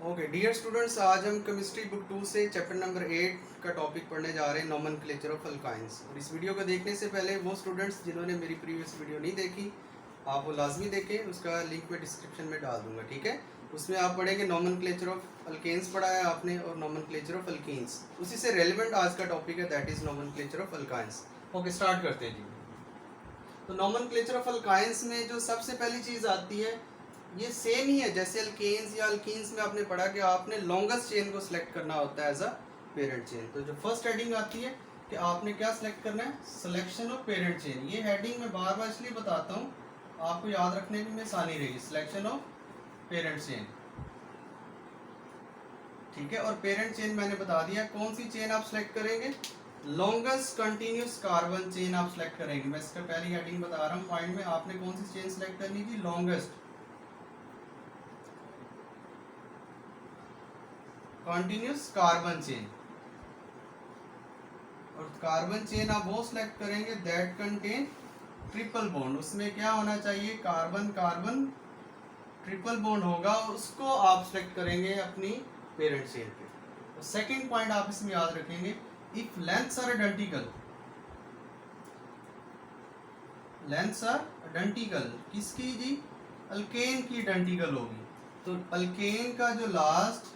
Okay dear students, आज हम chemistry book 2 से चैप्टर नंबर 8 का टॉपिक पढ़ने जा रहे हैं, नोमेनक्लेचर ऑफ अल्काइंस। और इस वीडियो को देखने से पहले वो स्टूडेंट्स जिन्होंने मेरी प्रीवियस वीडियो नहीं देखी, आप वो लाजमी देखें। उसका लिंक मैं डिस्क्रिप्शन में डाल दूंगा, ठीक है। उसमें आप पढ़ेंगे नोमेनक्लेचर ऑफ अल्केन्स पढ़ा है आपने, और नोमेनक्लेचर ऑफ अल्कीन्स। उसी से रेलिवेंट आज का टॉपिक है, that is nomenclature of alkynes. Okay, start करते हैं जी। तो नोमेनक्लेचर ऑफ अल्काइंस में जो सबसे पहली चीज़ आती है, ये सेम ही है जैसे अल्केन्स या अल्कीन्स में आपने पढ़ा कि आपने लॉन्गेस्ट चेन को सिलेक्ट करना होता है एज अ पेरेंट चेन। तो जो फर्स्ट हेडिंग आती है कि आपने क्या सिलेक्ट करना है, सिलेक्शन ऑफ पेरेंट चेन। ये हेडिंग मैं बार बार इसलिए बताता हूँ, आपको याद रखने में आसानी रहेगी। सिलेक्शन ऑफ पेरेंट चेन, ठीक है। और पेरेंट चेन मैंने बता दिया, कौन सी चेन आप सिलेक्ट करेंगे, लॉन्गेस्ट कंटिन्यूस कार्बन चेन आप सिलेक्ट करेंगे। मैं इसका पहली हेडिंग बता रहा हूँ पॉइंट में, आपने कौन सी चेन सिलेक्ट करनी थी, लॉन्गेस्ट कंटिन्यूस कार्बन चेन। और कार्बन चेन आप वो सिलेक्ट करेंगे दैट कंटेन ट्रिपल बॉन्ड। उसमें क्या होना चाहिए, कार्बन कार्बन ट्रिपल बॉन्ड होगा, उसको आप सिलेक्ट करेंगे अपनी पेरेंट चेन पे। तो सेकंड पॉइंट आप इसमें याद रखेंगे, if lengths are identical, lengths are identical किसकी जी, अल्केन की आइडेंटिकल होगी। तो अल्केन का जो लास्ट,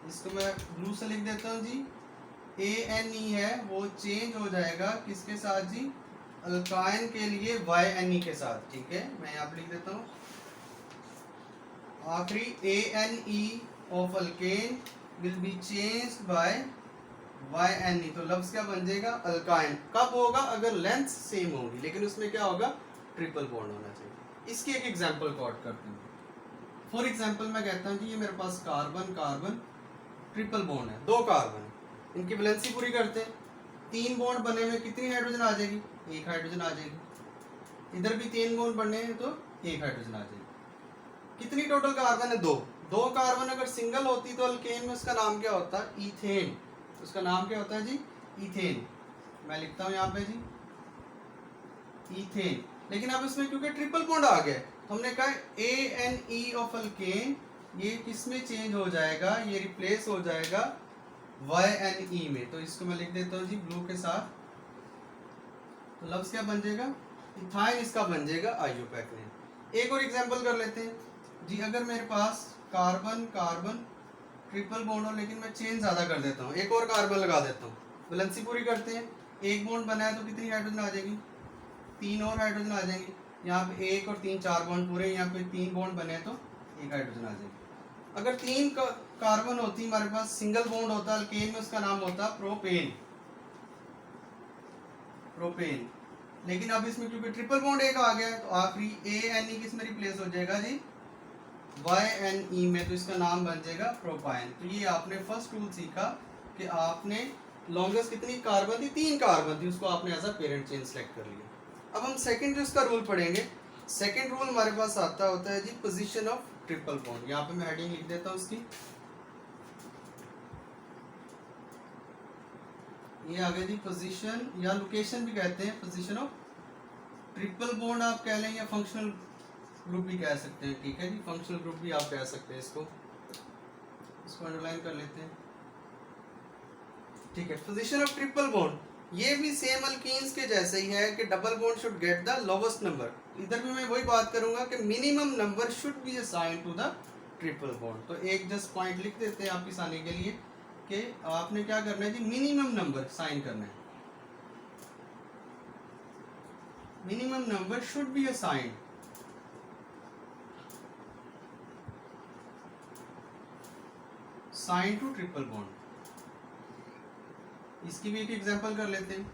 इसको मैं ब्लू से लिख देता हूँ जी, ANE है, वो चेंज हो जाएगा किसके साथ जी, अल्काइन के लिए YNE के साथ, ठीक है। मैं यहाँ पे लिख देता हूँ, आखिरी ANE of alkane will be changed by YNE। तो लफ्ज क्या बन जाएगा, अल्काइन। कब होगा, अगर लेंथ सेम होगी, लेकिन उसमें क्या होगा, ट्रिपल बॉन्ड होना चाहिए। इसकी एक एग्जांपल कॉट करते हैं। फॉर एग्जांपल मैं कहता हूँ जी, ये मेरे पास कार्बन कार्बन ट्रिपल बॉन्ड है, दो कार्बन, इनकी वैलेंसी पूरी करते हैं। 3 बॉन्ड बने में कितनी हाइड्रोजन आ जाएगी, 1 हाइड्रोजन आ जाएगी। इधर भी 3 बॉन्ड बनने हैं तो 1 हाइड्रोजन आ जाएगी। कितनी टोटल कार्बन है, 2। 2 कार्बन अगर सिंगल होती तो अल्केन में उसका नाम क्या होता है, इथेन। उसका नाम क्या होता है जी, इथेन। मैं लिखता हूँ यहाँ पे जी, इथेन। लेकिन अब इसमें क्योंकि ट्रिपल बॉन्ड आ गया, तो हमने कहा ANE ऑफ अल्केन, ये किस में चेंज हो जाएगा, ये रिप्लेस हो जाएगा YNE में। तो इसको मैं लिख देता हूँ जी ब्लू के साथ। तो लफ्ज क्या बन जाएगा, इथाइन इसका बन जाएगा आइसोप्रोपेन। एक और एग्जांपल कर लेते हैं जी। अगर मेरे पास कार्बन कार्बन ट्रिपल बॉन्ड हो, लेकिन मैं चेन ज्यादा कर देता हूँ, एक और कार्बन लगा देता हूँ, वैलेंसी पूरी करते हैं। 1 बॉन्ड बना है तो कितनी हाइड्रोजन आ जाएगी, 3 और हाइड्रोजन आ जाएंगे। यहाँ पे 1 और 3 4 बॉन्ड पूरे, यहाँ पे 3 बॉन्ड बने तो 1 हाइड्रोजन आ जाएगी। अगर 3 कार्बन होती हमारे पास, सिंगल बॉन्ड होता अल्केन में, उसका नाम होता प्रोपेन, प्रोपेन। लेकिन अब इसमें क्योंकि ट्रिपल बॉन्ड एक आ गया, तो आखिरी ANE किस में रिप्लेस हो जाएगा जी, YNE में। तो इसका नाम बन जाएगा प्रोपाइन। तो ये आपने फर्स्ट रूल सीखा कि आपने लॉन्गेस्ट कितनी कार्बन थी, 3 कार्बन थी, उसको आपने as a parent chain select कर लिया। अब हम सेकंड जो इसका रूल पढ़ेंगे, सेकंड रूल हमारे पास आता होता है जी, पोजीशन ऑफ ट्रिपल बॉन्ड। यहाँ पे मैं हेडिंग लिख देता हूँ उसकी, ये आ गया जी पोजीशन, या लोकेशन भी कहते हैं, पोजीशन ऑफ ट्रिपल बॉन्ड आप कह लें, या फंक्शनल ग्रुप भी कह सकते हैं, ठीक है जी। फंक्शनल ग्रुप भी आप कह सकते हैं इसको अंडरलाइन कर लेते हैं, ठीक है। पोजीशन ऑफ ट्रिपल बॉन्ड, ये भी सेम अल्कीन्स के जैसे ही है कि double bond should get the lowest number. इधर भी मैं वही बात करूंगा कि minimum number should be assigned to the triple bond. तो एक जस्ट पॉइंट लिख देते हैं आपकी आसानी के लिए कि आपने क्या करना है जी, मिनिमम नंबर साइन करना है, minimum number should be assigned sign to triple bond. इसकी भी एक एग्जांपल कर लेते हैं।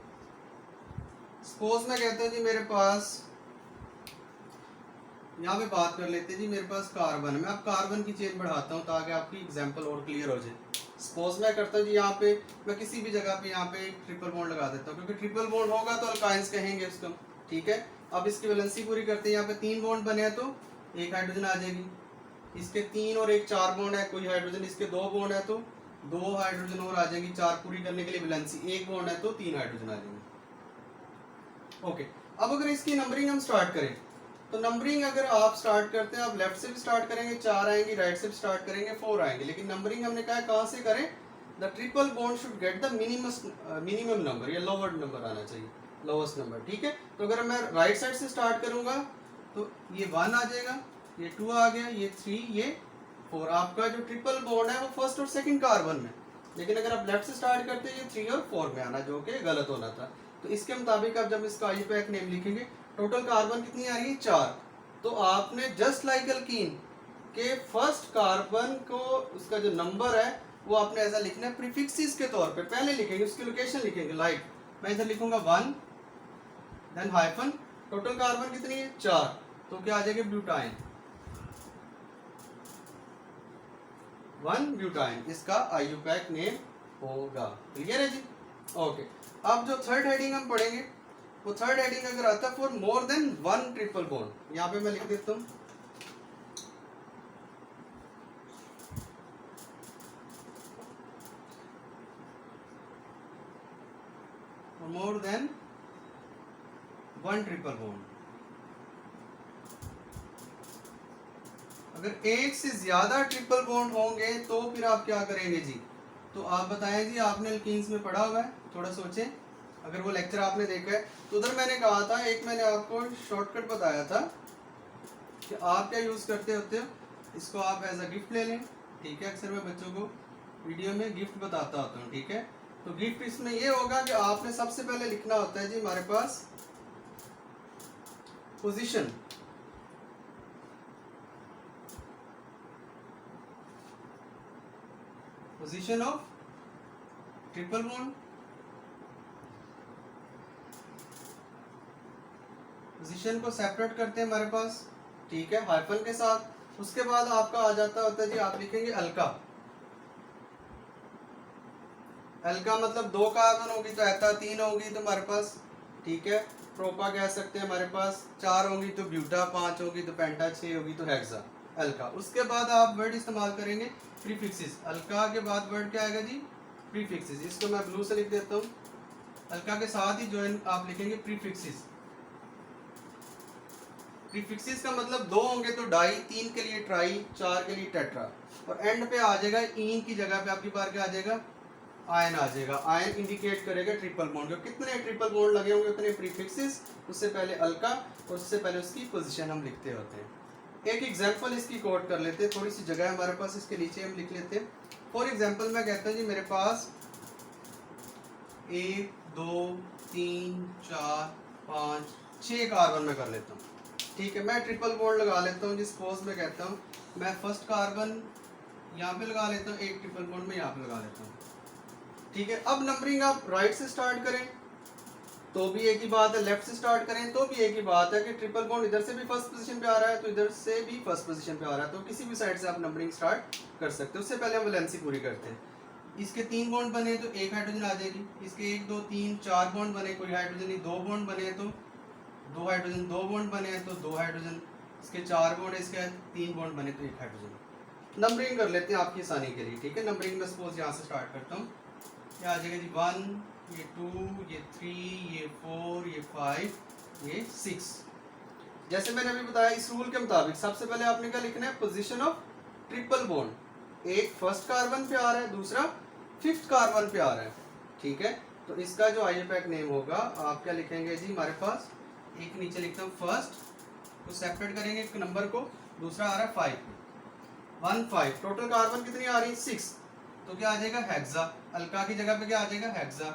सपोज मैं कहता हूँ जी, मेरे पास यहाँ पे बात कर लेते हैं जी, मेरे पास कार्बन है। मैं अब कार्बन की चेन बढ़ाता हूँ ताकि आपकी एग्जांपल और क्लियर हो जाए। सपोज मैं करता हूँ जी, यहाँ पे मैं किसी भी जगह पे यहाँ पे ट्रिपल बॉन्ड लगा देता हूँ, क्योंकि ट्रिपल बॉन्ड होगा तो अल्काइंस कहेंगे उसको, ठीक है। अब इसकी वैलेंसी पूरी करते हैं। यहाँ पे 3 बॉन्ड बने हैं तो 1 हाइड्रोजन आ जाएगी। इसके 3 और 1 4 बॉन्ड है, कोई हाइड्रोजन। इसके 2 बॉन्ड है तो 2 हाइड्रोजन और आ जाएगी। 4 पूरी करने के लिए वैलेंसी, 1 बॉन्ड है तो 3 हाइड्रोजन आ जाएंगे। ओके, अब अगर इसकी नंबरिंग हम स्टार्ट करें, तो नंबरिंग अगर आप स्टार्ट करते हैं, आप लेफ्ट से भी स्टार्ट करेंगे 4 आएंगी, राइट से भी स्टार्ट करेंगे 4 आएंगे, लेकिन नंबरिंग हमने कहा कहाँ से करें, the triple bond should get the minimum number या लोअर नंबर आना चाहिए, लोवेस्ट नंबर। ठीक है, तो अगर मैं राइट साइड से स्टार्ट करूंगा तो ये 1 आ जाएगा, ये 2 आ गया, ये 3, ये 4। आपका जो ट्रिपल बॉन्ड है वो फर्स्ट और सेकंड कार्बन में, लेकिन अगर आप लेफ्ट से स्टार्ट करते हैं ये 3 और 4 में आना, जो कि गलत होना था। तो इसके मुताबिक आप जब इसका आईयूपैक नेम लिखेंगे, टोटल कार्बन कितनी आ रही है 4। तो आपने जस्ट लाइक एल्कीन के फर्स्ट कार्बन को उसका जो नंबर है वो आपने ऐसा लिखना है प्रीफिक्सेस के तौर पे, पहले लिखेंगे उसकी लोकेशन लिखेंगे, लाइक मैं इधर लिखूंगा 1 देन हाइफन, टोटल कार्बन कितनी है 4, तो क्या आ जाएगा ब्यूटाइन, 1 ब्यूटाइन इसका आईयूपैक नेम होगा। क्लियर है जी? ओके, अब जो थर्ड हेडिंग हम पढ़ेंगे वो थर्ड हेडिंग अगर आता है for more than 1 triple bond, यहाँ पे मैं लिख देता हूँ मोर देन 1 ट्रिपल बॉन्ड। अगर एक से ज्यादा ट्रिपल बॉन्ड होंगे तो फिर आप क्या करेंगे जी? तो आप बताएं जी, आपने एल्कीन्स में पढ़ा हुआ है, थोड़ा सोचें, अगर वो लेक्चर आपने देखा है तो उधर मैंने कहा था, एक मैंने आपको शॉर्टकट बताया था कि आप क्या यूज़ करते होते हो, इसको आप एज अ गिफ्ट ले लें। ठीक है, अक्सर मैं बच्चों को वीडियो में गिफ्ट बताता होता हूँ। ठीक है, तो गिफ्ट इसमें ये होगा कि आपने सबसे पहले लिखना होता है जी हमारे पास position, position of triple bond, position को सेपरेट करते हैं हमारे पास। ठीक है, हाइफन के साथ। उसके बाद आपका आ जाता होता है जी, आप लिखेंगे अल्का। अल्का मतलब 2 कार्बन होगी तो एथा, 3 होगी तो हमारे पास, ठीक है, प्रोपा कह सकते हैं हमारे पास, 4 होगी तो ब्यूटा, 5 होगी तो पेंटा, 6 होगी तो हेक्सा, अल्का। उसके बाद आप वर्ड इस्तेमाल करेंगे प्रीफिक्सेस। अल्का के बाद वर्ड क्या आएगा जी? प्रीफिक्सेस। इसको मैं ब्लू से लिख देता हूँ। अल्का के साथ ही ज्वाइन आप लिखेंगे प्रीफिक्सेस। प्रीफिक्सेस का मतलब 2 होंगे तो डाई, 3 के लिए ट्राई, 4 के लिए टेट्रा, और एंड पे आ जाएगा इन की जगह पे आपकी बार क्या आ जाएगा? आयन आ जाएगा। आयन इंडिकेट करेगा ट्रिपल बॉन्ड, कितने ट्रिपल बॉन्ड लगे होंगे उतने प्रीफिक्सेस, उससे पहले अल्का और उससे पहले उसकी पोजीशन हम लिखते होते हैं। एक एग्जांपल इसकी कोट कर लेते हैं, थोड़ी सी जगह हमारे पास, इसके नीचे हम लिख लेते हैं। फॉर एग्जांपल मैं कहता हूँ जी मेरे पास 1 2 3 4 5 6 कार्बन में कर लेता हूँ। ठीक है, मैं ट्रिपल बॉन्ड लगा लेता हूँ जी। सपोज मैं कहता हूँ मैं फर्स्ट कार्बन यहाँ पे लगा लेता हूँ, एक ट्रिपल बॉन्ड में यहाँ पे लगा लेता हूँ। ठीक है, अब नंबरिंग आप राइट से स्टार्ट करें तो भी एक ही बात है, लेफ्ट से स्टार्ट करें तो भी एक ही बात है कि ट्रिपल बॉन्ड इधर से भी फर्स्ट पोजीशन पे आ रहा है तो इधर से भी फर्स्ट पोजीशन पे आ रहा है, तो किसी भी साइड से आप नंबरिंग स्टार्ट कर सकते हैं। उससे पहले हम वैलेंसी पूरी करते हैं। इसके 3 बॉन्ड बने तो 1 हाइड्रोजन आ जाएगी, इसके 1 2 3 4 बॉन्ड बने, कोई हाइड्रोजन नहीं, 2 बॉन्ड बने तो 2 हाइड्रोजन, 2 बॉन्ड बने तो 2 हाइड्रोजन, इसके 4 बॉन्ड, इसके 3 बॉन्ड बने तो 1 हाइड्रोजन। नंबरिंग कर लेते हैं आपकी आसानी के लिए। ठीक है, नंबरिंग में सपोज यहाँ से स्टार्ट करता हूँ, क्या आ जाएगा जी? 1, ये 2, ये 3, ये 4, ये 5, ये 6। जैसे मैंने अभी बताया, इस रूल के मुताबिक सबसे पहले आपने क्या लिखना है? Position of triple bond. एक फर्स्ट कार्बन पे आ रहा है, दूसरा 5th कार्बन पे आ रहा है। ठीक है, तो इसका जो आईयूपैक नेम होगा आप क्या लिखेंगे जी? हमारे पास एक नीचे लिखता हूँ फर्स्ट, तो सेपरेट करेंगे एक नंबर को, दूसरा आ रहा है 5, 1 5, टोटल कार्बन कितनी आ रही है? 6, तो क्या आ जाएगा? हेक्सा। अल्का की जगह पे क्या आ जाएगा? हेक्सा।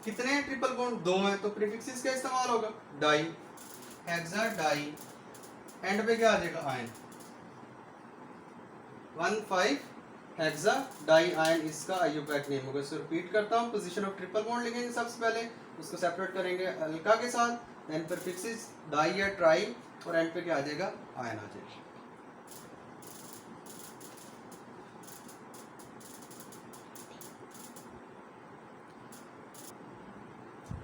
कितने ट्रिपल बॉन्ड? 2 हैं, तो प्रीफिक्सेस का इस्तेमाल होगा, डाई, हेक्सा डाई। एंड पे क्या आ जाएगा? आयन, 1 5 हेक्सा डाई आयन इसका आईयूपैक नेम होगा। इसको रिपीट करता हूँ, पोजीशन ऑफ ट्रिपल बॉन्ड लिखेंगे सबसे पहले, उसको सेपरेट करेंगे अल्का के साथ, देन प्रीफिक्सेस डाई या ट्राई, और एंड पे क्या आ जाएगा? आयन आ जाएगा।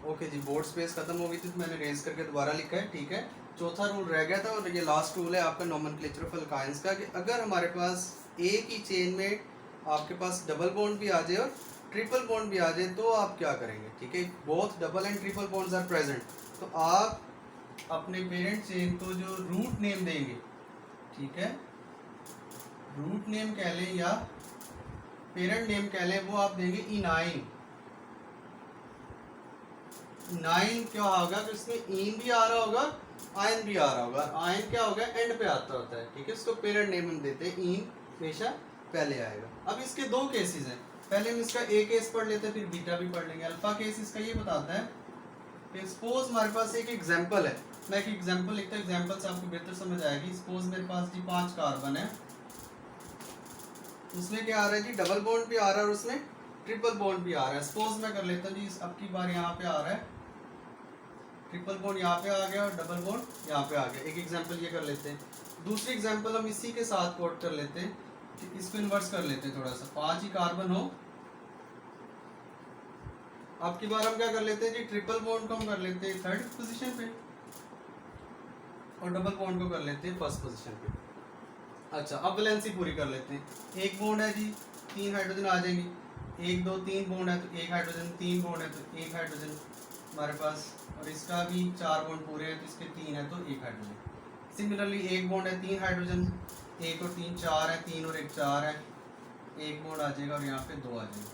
ओके जी, बोर्ड स्पेस खत्म हो गई थी तो मैंने रेज करके दोबारा लिखा है। ठीक है, चौथा रूल रह गया था और ये लास्ट रूल है आपका नोमेनक्लेचर ऑफ अल्काइंस का, कि अगर हमारे पास एक ही चेन में आपके पास डबल बॉन्ड भी आ जाए और ट्रिपल बॉन्ड भी आ जाए तो आप क्या करेंगे? ठीक है, both double and triple bonds are present, तो आप अपने पेरेंट चेन को जो रूट नेम देंगे, ठीक है, रूट नेम कह लें या पेरेंट नेम कह लें, वो आप देंगे इनाइन। नाइन क्या होगा कि इसमें इन भी आ रहा होगा, आयन भी आ रहा होगा। आयन क्या होगा, एंड पे आता होता है, ठीक है। इसको पेरेंट नेम हम देते हैं, इन हमेशा पहले आएगा। अब इसके दो केसेस हैं, पहले हम इसका ए केस पढ़ लेते हैं, फिर बीटा भी पढ़ लेंगे। अल्फा केस इसका ये बताता है कि सपोज हमारे पास एक एग्जांपल है, मैं एक एग्जांपल लिखता हूँ, एग्जांपल से आपको बेहतर समझ आएगी। सपोज मेरे पास जी 5 कार्बन है, उसमें क्या आ रहा है जी, डबल बॉन्ड भी आ रहा है और उसमें ट्रिपल बॉन्ड भी आ रहा है। सपोज मैं कर लेता हूँ जी, अब की बार यहाँ पे आ रहा है ट्रिपल बॉन्ड, यहाँ पे आ गया और डबल बॉन्ड यहाँ पे आ गया। एक एग्जांपल ये कर लेते हैं। दूसरी एग्जांपल हम इसी के साथ कोट कर लेते हैं, इसको इन्वर्स कर लेते हैं थोड़ा सा। 5 ही कार्बन हो, अब की बार हम क्या कर लेते हैं जी, ट्रिपल बॉन्ड को हम कर लेते हैं 3rd पोजीशन पे और डबल बॉन्ड को कर लेते हैं 1st पोजीशन पे। अच्छा, अब वैलेंसी पूरी कर लेते हैं। एक बॉन्ड है जी, 3 हाइड्रोजन आ जाएंगे, 1 2 3 बॉन्ड है तो 1 हाइड्रोजन, 3 बॉन्ड है तो 1 हाइड्रोजन हमारे पास, और इसका भी 4 बॉन्ड पूरे हैं तो इसके 3 है तो 1 हाइड्रोजन। सिमिलरली एक बॉन्ड है, 3 हाइड्रोजन, 1 और 3 4 है, 3 और 1 4 है, 1 बॉन्ड आ जाएगा और यहाँ पे 2 आ जाएगा।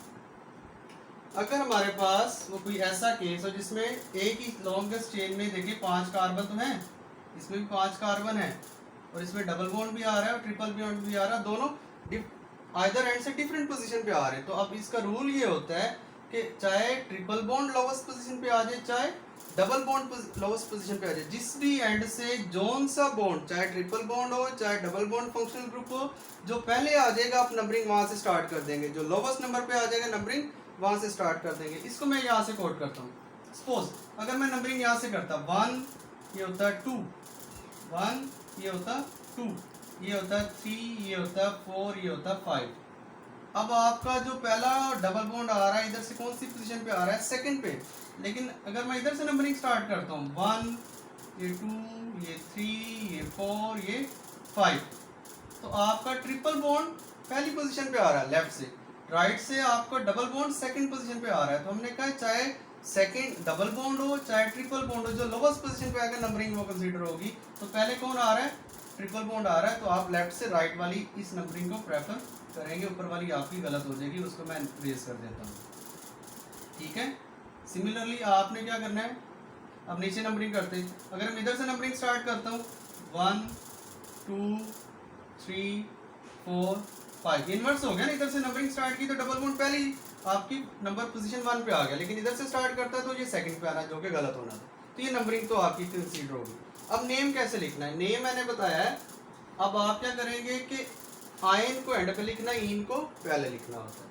अगर हमारे पास वो कोई ऐसा केस हो जिसमें एक ही लॉन्गेस्ट चेन में देखिए 5 कार्बन तो हैं, इसमें भी 5 कार्बन है और इसमें डबल बॉन्ड भी आ रहा है और ट्रिपल बॉन्ड भी आ रहा है, दोनों आइदर एंड से डिफरेंट पोजीशन पे आ रहे हैं। तो अब इसका रूल ये होता है कि चाहे ट्रिपल बॉन्ड लोवेस्ट पोजीशन पे आ जाए, चाहे डबल बॉन्ड लोवेस्ट पोजीशन पे आ जाए, जिस भी एंड से जोन सा बॉन्ड, चाहे ट्रिपल बॉन्ड हो चाहे डबल बॉन्ड फंक्शनल ग्रुप हो, जो पहले आ जाएगा आप नंबरिंग वहां से स्टार्ट कर देंगे, जो लोवेस्ट नंबर पे आ जाएगा नंबरिंग वहां से स्टार्ट कर देंगे। इसको मैं यहाँ से कोट करता हूँ। सपोज अगर मैं नंबरिंग यहाँ से करता 1, ये होता है 2, 1, ये होता 2, ये होता 3, ये होता 4, ये होता 5। अब आपका जो पहला डबल बॉन्ड आ रहा है इधर से कौन सी पोजीशन पे आ रहा है, सेकंड पे। लेकिन अगर मैं इधर से नंबरिंग स्टार्ट करता हूँ 1, ये 2, ये 3, ये 4, ये 5, तो आपका ट्रिपल बॉन्ड पहली पोजीशन पे आ रहा है लेफ्ट से, राइट से आपका डबल बॉन्ड सेकंड पोजीशन पे आ रहा है। तो हमने कहा चाहे सेकंड डबल बॉन्ड हो चाहे ट्रिपल बॉन्ड हो, जो लोवेस्ट पोजीशन पे आकर नंबरिंग वो कंसीडर होगी। तो पहले कौन आ रहा है, ट्रिपल बॉन्ड आ रहा है, तो आप लेफ्ट से राइट वाली इस नंबरिंग को प्रेफर करेंगे, ऊपर वाली आपकी गलत हो जाएगी, उसको मैं रेज कर देता हूँ, ठीक है। सिमिलरली आपने क्या करना है, अब नीचे नंबरिंग करते हैं। अगर मैं इधर से नंबरिंग स्टार्ट करता हूँ 1 2 3 4 5, इनवर्स हो गया ना, इधर से नंबरिंग स्टार्ट की तो डबल बॉन्ड पहले ही आपकी नंबर पोजीशन 1 पे आ गया, लेकिन इधर से स्टार्ट करता है तो ये सेकंड पे आना, जो कि गलत होना था। तो ये नंबरिंग तो आपकी कंसीडर होगी। अब नेम कैसे लिखना है, नेम मैंने बताया है। अब आप क्या करेंगे कि आयन को एंड पे लिखना, इन को पहले लिखना होता है,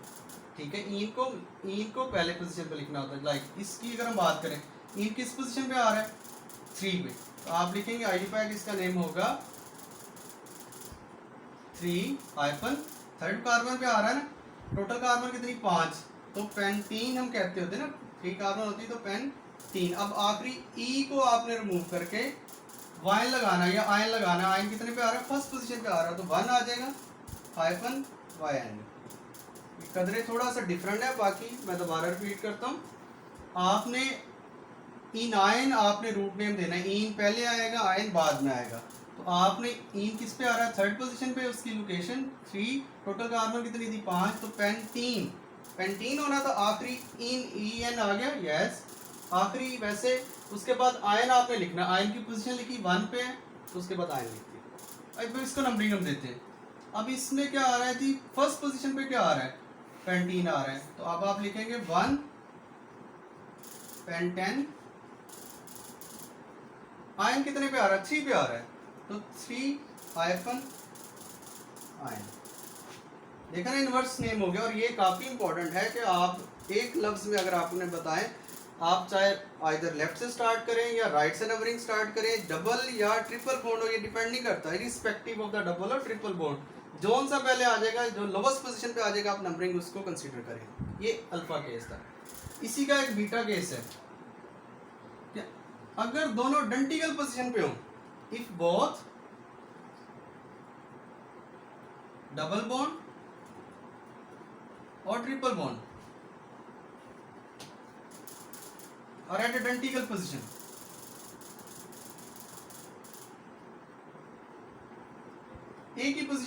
ठीक है। इन को पहले पोजीशन पे लिखना होता है। लाइक इसकी अगर हम बात करें, इन किस पोजीशन पे आ रहा है, 3 पे, तो आप लिखेंगे आईडेंटिफायर, इसका नेम होगा 3 3rd कार्बन पे आ रहा है ना, टोटल कार्बन कितनी 5, तो पेंटीन हम कहते होते हैं ना, 3 कार्बन होती है तो पेंटीन। अब आखिरी ई को आपने रिमूव करके वाइन लगाना या आयन लगाना, आयन कितने पे आ रहा है, फर्स्ट पोजीशन पे आ रहा है, तो 1 आ जाएगा -YN। कदरे थोड़ा सा डिफरेंट है, बाकी मैं दोबारा रिपीट करता हूँ। आपने इन आयन आपने रूट नेम देना है, इन पहले आएगा आयन बाद में आएगा। तो आपने इन किस पे आ रहा है, 3rd पोजीशन पे, उसकी लोकेशन 3, टोटल कार्बन कितनी थी 5, तो पेंटीन होना था। आखिरी इन EN आ गया, यस आखिरी। वैसे उसके बाद आयन आपने लिखना, आयन की पोजीशन लिखी 1 पे है तो उसके बाद आयन लिखती। अब इसको नंबरिंग हम देते हैं। अब इसमें क्या आ रहा है जी, फर्स्ट पोजीशन पे क्या आ रहा है, पेंटीन आ रहा है, तो अब आप लिखेंगे 1 पेंटेन। आयन कितने पे आ रहा है, 3 पे आ रहा है, तो 3 आयन। देखा ना, इनवर्स नेम हो गया। और ये काफी इंपॉर्टेंट है कि आप एक लफ्ज में अगर आपने बताएं, आप चाहे आइदर लेफ्ट से स्टार्ट करें या राइट से नंबरिंग स्टार्ट करें, डबल या ट्रिपल बॉन्ड हो, ये डिपेंड नहीं करता, इरिस्पेक्टिव ऑफ द डबल और ट्रिपल बॉन्ड, जोन सा पहले आ जाएगा, जो लोवेस्ट पोजीशन पे आ जाएगा, आप नंबरिंग उसको कंसीडर करें। ये अल्फा केस था। इसी का एक बीटा केस है, अगर दोनों आइडेंटिकल पोजीशन पे हो, इफ बोथ डबल बॉन्ड और ट्रिपल बॉन्ड और एट आइडेंटिकल पोजीशन,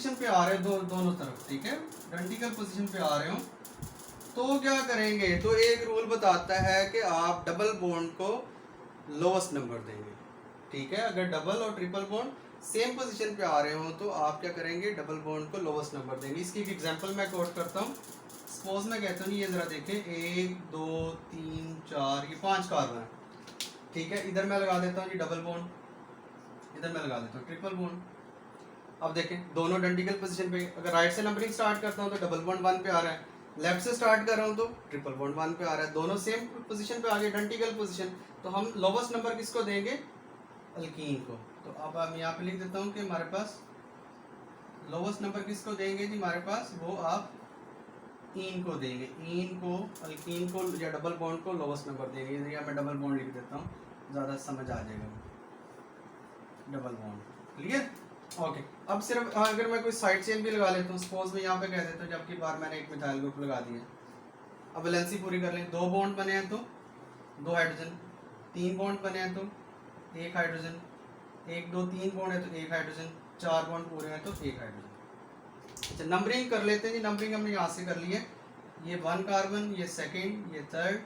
पोजीशन पे आ रहे हो दोनों तरफ, ठीक है, आइडेंटिकल पोजीशन पे आ रहे हो, तो क्या करेंगे, तो एक रूल बताता है कि आप डबल बॉन्ड को लोवेस्ट नंबर देंगे, ठीक है। अगर डबल और ट्रिपल बॉन्ड सेम पोजीशन पे आ रहे हो तो आप क्या करेंगे, डबल बॉन्ड को लोवेस्ट नंबर देंगे। इसकी एक एग्जांपल मैं कोट करता हूँ। सपोज मैं कहता हूँ ये ज़रा देखें, 1 2 3 4 ये 5 कार्बन है, ठीक है। इधर मैं लगा देता हूँ जी डबल बॉन्ड, इधर मैं लगा देता हूँ ट्रिपल बॉन्ड। अब देखें दोनों आइडेंटिकल पोजीशन पे, अगर राइट से नंबरिंग स्टार्ट करता हूँ तो डबल बॉन्ड 1 पे आ रहा है, लेफ्ट से स्टार्ट कर रहा हूँ तो ट्रिपल बॉन्ड 1 पे आ रहा है, दोनों सेम पोजीशन पे आ गए, आइडेंटिकल पोजीशन। तो हम लोवेस्ट नंबर किसको देंगे, अल्कीन को। तो अब मैं यहाँ पे लिख देता हूँ कि हमारे पास लोवेस्ट नंबर किसको देंगे जी, हमारे पास वो आप ईन को देंगे, ईन को, अल्कीन को या डबल बॉन्ड को लोवेस्ट नंबर देंगे। या मैं डबल बॉन्ड लिख देता हूँ, ज़्यादा समझ आ जाएगा, डबल बॉन्ड, क्लियर, ओके। अब सिर्फ अगर मैं कोई साइड चेन भी लगा लेता हूँ, सपोज मैं यहाँ पे कह देता हूँ जबकि बार मैंने एक मिथाइल ग्रुप लगा दिया। अब बैलेंसी पूरी कर लें, 2 बॉन्ड बने हैं तो 2 हाइड्रोजन, 3 बॉन्ड बने हैं तो 1 हाइड्रोजन, 1 2 3 बॉन्ड है तो 1 हाइड्रोजन, 4 बॉन्ड पूरे हैं तो 1 हाइड्रोजन। अच्छा नंबरिंग कर लेते हैं जी, नंबरिंग हमने यहाँ से कर ली है, ये 1 कार्बन, ये सेकेंड, ये थर्ड,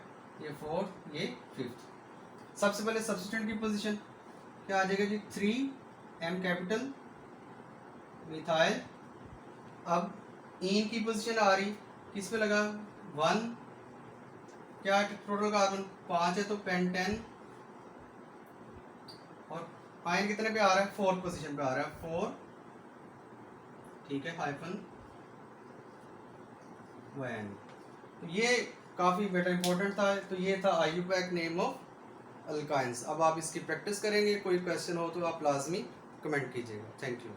ये फोर्थ, ये फिफ्थ। सबसे पहले सब्स्टिट्यूएंट की पोजीशन क्या आ जाएगा जी, 3 M कैपिटल मिथाइल। अब ईन की पोजीशन आ रही किस पे लगा, 1, क्या टोटल कार्बन 5 है तो पेंटेन, और आयन कितने पे आ रहा है, 4th पोजीशन पे आ रहा है, 4, ठीक है, हाइफन वन। तो ये काफ़ी बेटा इंपॉर्टेंट था। तो ये था IUPAC नेम ऑफ अल्काइंस। अब आप इसकी प्रैक्टिस करेंगे, कोई क्वेश्चन हो तो आप लाजमी कमेंट कीजिएगा। Thank you.